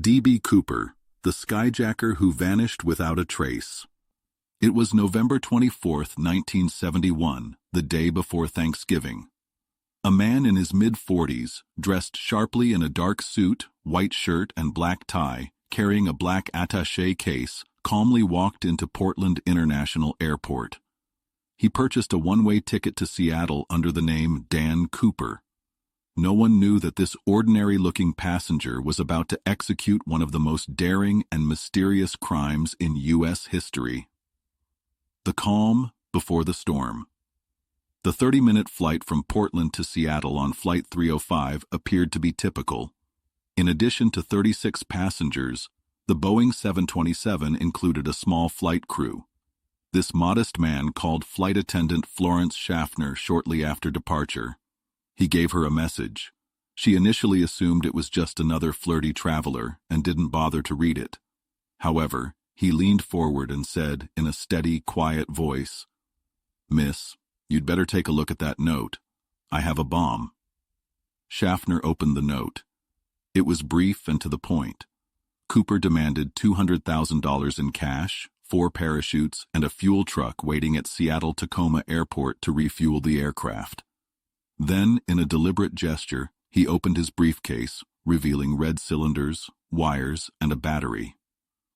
D.B. Cooper, the Skyjacker who vanished without a trace. It was November 24, 1971, the day before Thanksgiving. A man in his mid-40s, dressed sharply in a dark suit, white shirt, and black tie, carrying a black attaché case, calmly walked into Portland International Airport. He purchased a one-way ticket to Seattle under the name Dan Cooper. No one knew that this ordinary-looking passenger was about to execute one of the most daring and mysterious crimes in U.S. history. The calm before the storm. The 30-minute flight from Portland to Seattle on Flight 305 appeared to be typical. In addition to 36 passengers, the Boeing 727 included a small flight crew. This modest man called flight attendant Florence Schaffner shortly after departure. He gave her a message. She initially assumed it was just another flirty traveler and didn't bother to read it. However, he leaned forward and said in a steady, quiet voice, "Miss, you'd better take a look at that note. I have a bomb." Schaffner opened the note. It was brief and to the point. Cooper demanded $200,000 in cash, 4 parachutes, and a fuel truck waiting at Seattle-Tacoma Airport to refuel the aircraft. Then, in a deliberate gesture, he opened his briefcase, revealing red cylinders, wires, and a battery.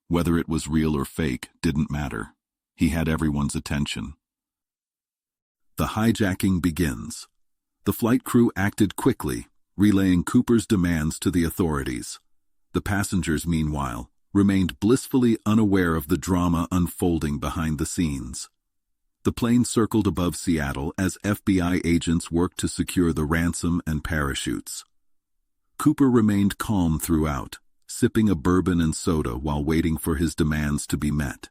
Whether it was real or fake didn't matter. He had everyone's attention. The hijacking begins. The flight crew acted quickly, relaying Cooper's demands to the authorities. The passengers, meanwhile, remained blissfully unaware of the drama unfolding behind the scenes. The plane circled above Seattle as FBI agents worked to secure the ransom and parachutes. Cooper remained calm throughout, sipping a bourbon and soda while waiting for his demands to be met.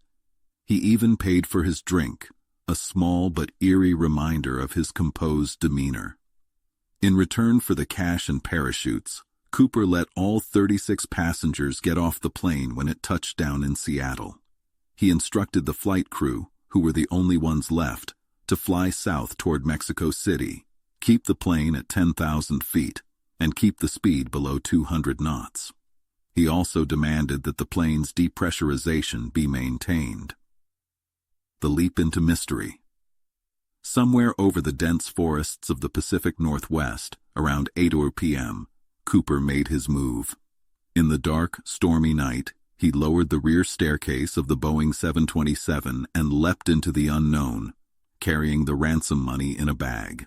He even paid for his drink, a small but eerie reminder of his composed demeanor. In return for the cash and parachutes, Cooper let all 36 passengers get off the plane when it touched down in Seattle. He instructed the flight crew, who were the only ones left, to fly south toward Mexico City, keep the plane at 10,000 feet, and keep the speed below 200 knots. He also demanded that the plane's depressurization be maintained. The leap into mystery. Somewhere over the dense forests of the Pacific Northwest, around 8 p.m., Cooper made his move. In the dark, stormy night, he lowered the rear staircase of the Boeing 727 and leapt into the unknown, carrying the ransom money in a bag.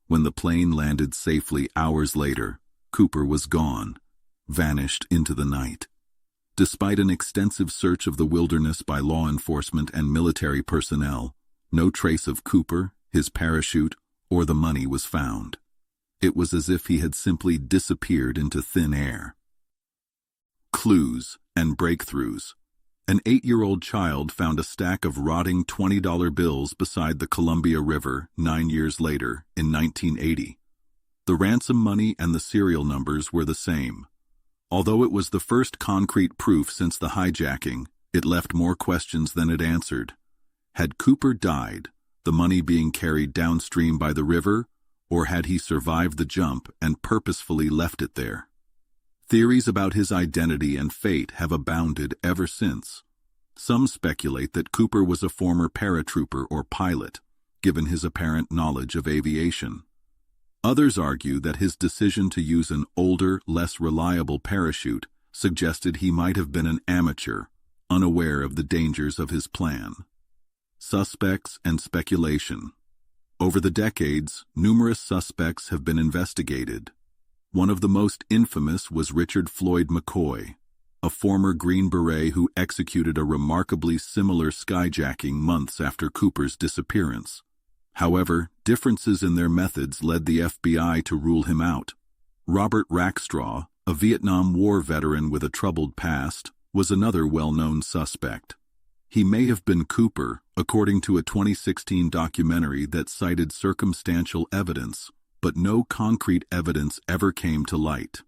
When the plane landed safely hours later, Cooper was gone, vanished into the night. Despite an extensive search of the wilderness by law enforcement and military personnel, no trace of Cooper, his parachute, or the money was found. It was as if he had simply disappeared into thin air. Clues and breakthroughs. An 8-year-old child found a stack of rotting $20 bills beside the Columbia River 9 years later, in 1980. The ransom money and the serial numbers were the same. Although it was the first concrete proof since the hijacking, it left more questions than it answered. Had Cooper died, the money being carried downstream by the river, or had he survived the jump and purposefully left it there? Theories about his identity and fate have abounded ever since. Some speculate that Cooper was a former paratrooper or pilot, given his apparent knowledge of aviation. Others argue that his decision to use an older, less reliable parachute suggested he might have been an amateur, unaware of the dangers of his plan. Suspects and speculation. Over the decades, numerous suspects have been investigated. One of the most infamous was Richard Floyd McCoy, a former Green Beret who executed a remarkably similar skyjacking months after Cooper's disappearance. However, differences in their methods led the FBI to rule him out. Robert Rackstraw, a Vietnam War veteran with a troubled past, was another well-known suspect. He may have been Cooper, according to a 2016 documentary that cited circumstantial evidence, but no concrete evidence ever came to light.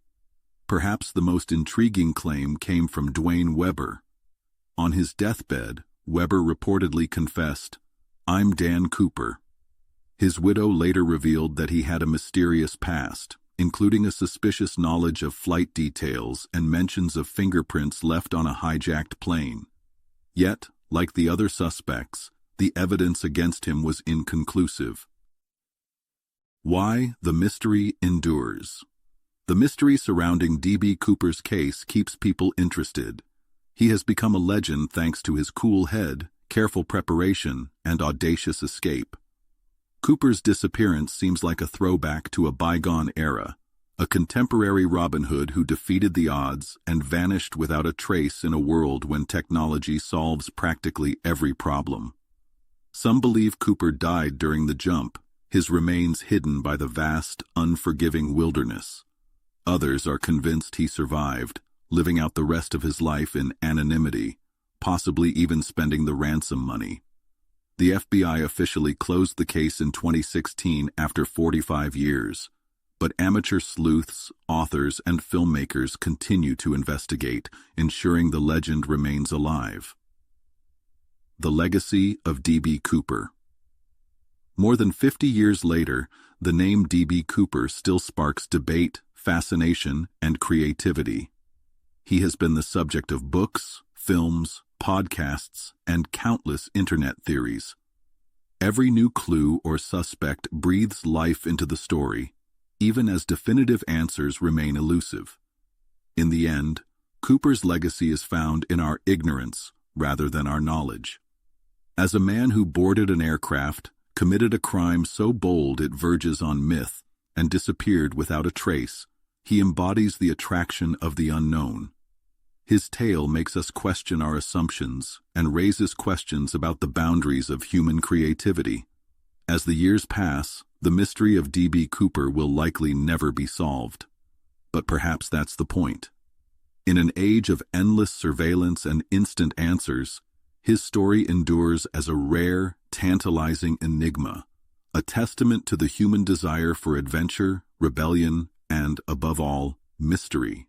Perhaps the most intriguing claim came from Dwayne Weber. On his deathbed, Weber reportedly confessed, "I'm Dan Cooper." His widow later revealed that he had a mysterious past, including a suspicious knowledge of flight details and mentions of fingerprints left on a hijacked plane. Yet, like the other suspects, the evidence against him was inconclusive. Why the mystery endures. The mystery surrounding D.B. Cooper's case keeps people interested. He has become a legend thanks to his cool head, careful preparation, and audacious escape. Cooper's disappearance seems like a throwback to a bygone era, a contemporary Robin Hood who defeated the odds and vanished without a trace in a world when technology solves practically every problem. Some believe Cooper died during the jump, his remains hidden by the vast, unforgiving wilderness. Others are convinced he survived, living out the rest of his life in anonymity, possibly even spending the ransom money. The FBI officially closed the case in 2016 after 45 years, but amateur sleuths, authors, and filmmakers continue to investigate, ensuring the legend remains alive. The legacy of D.B. Cooper. More than 50 years later, the name D.B. Cooper still sparks debate, fascination, and creativity. He has been the subject of books, films, podcasts, and countless internet theories. Every new clue or suspect breathes life into the story, even as definitive answers remain elusive. In the end, Cooper's legacy is found in our ignorance rather than our knowledge. As a man who boarded an aircraft, committed a crime so bold it verges on myth, and disappeared without a trace, he embodies the attraction of the unknown. His tale makes us question our assumptions and raises questions about the boundaries of human creativity. As the years pass, the mystery of D.B. Cooper will likely never be solved. But perhaps that's the point. In an age of endless surveillance and instant answers, his story endures as a rare, tantalizing enigma, a testament to the human desire for adventure, rebellion, and, above all, mystery.